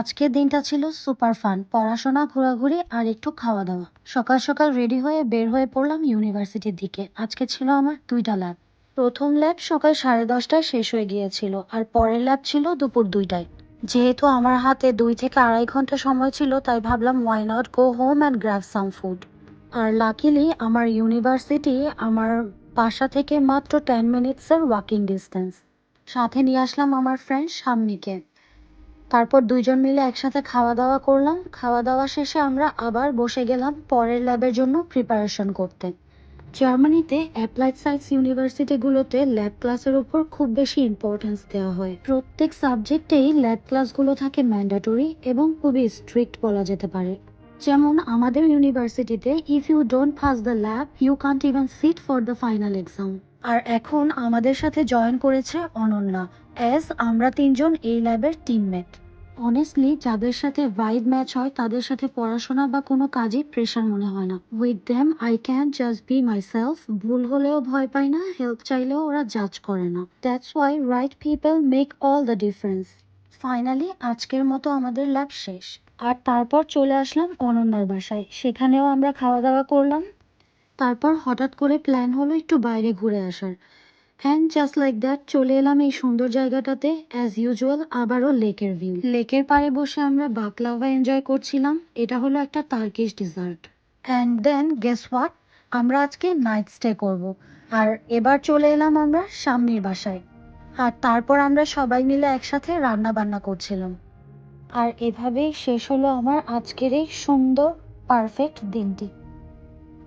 আজকের দিনটা ছিল সুপার ফান। পড়াশোনা, ঘোরাঘুরি আর একটু খাওয়া দাওয়া। সকাল সকাল রেডি হয়ে বের হয়ে পড়লাম ইউনিভার্সিটির দিকে। আজকে ছিল আমার 2টা ল্যাব। প্রথম ল্যাব সকাল 10:30টায় শেষ হয়ে গিয়েছিল, আর পরের ল্যাব ছিল দুপুর 2টায়। যেহেতু আমার হাতে 2 থেকে 2.5 ঘন্টা সময় ছিল, তাই ভাবলাম why not go home and grab some food. আর লাকিলি আমার ইউনিভার্সিটি আমার বাসা থেকে মাত্র 10 মিনিটসের ওয়াকিং ডিস্টেন্স। সাথে নিয়ে আসলাম আমার ফ্রেন্ড শাম্মীকে। তারপর দুইজন মিলে একসাথে খাওয়া দাওয়া করলাম। খাওয়া দাওয়া শেষে আমরা আবার বসে গেলাম পরের ল্যাবের জন্য প্রিপারেশন করতে। জার্মানিতে অ্যাপ্লাইড সায়েন্স ইউনিভার্সিটিগুলোতে ল্যাব ক্লাসের উপর খুব বেশি ইম্পর্টেন্স দেওয়া হয়। প্রত্যেক সাবজেক্টেই ল্যাব ক্লাসগুলো থাকে ম্যান্ডেটরি এবং খুবই স্ট্রিক্ট বলা যেতে পারে। যেমন আমাদের ইউনিভার্সিটিতে if you don't pass the lab you can't even sit for the final exam. আর এখন আমাদের সাথে জয়েন করেছে অনন্যা, অ্যাজ আমরা 3জন এই ল্যাবের টিমমেট। অনেস্টলি যাদের সাথে ভাইব ম্যাচ হয় তাদের সাথে পড়াশোনা বা কোনো কাজই প্রেশার মনে হয় না। With them I can just be myself. ভুল হলেও ভয় পাই না, হেল্প চাইলেও ওরা জাজ করে না। That's why right people make all the difference. Finally আজকের মতো আমাদের ল্যাব শেষ, আর তারপর চলে আসলাম অনন্যার বাসায়। সেখানেও আমরা খাওয়া দাওয়া করলাম। তারপর হঠাৎ করে প্ল্যান হলো একটু বাইরে ঘুরে আসার। অ্যান্ড জাস্ট লাইক দ্যাট চলে এলাম এই সুন্দর জায়গাটাতে। অ্যাজ ইউজুয়াল আবারও লেকের ভিউ। লেকের পাড়ে বসে আমরা বাকলাভা এনজয় করছিলাম। এটা হলো একটা Turkish dessert. And then guess what, আমরা আজকে নাইট স্টে করব। আর এবার চলে এলাম আমরা শাম্মীর বাসায়। আর তারপর আমরা সবাই মিলে একসাথে রান্না বান্না করছিলাম। আর এভাবেই শেষ হলো আমার আজকের এই সুন্দর পারফেক্ট দিনটি।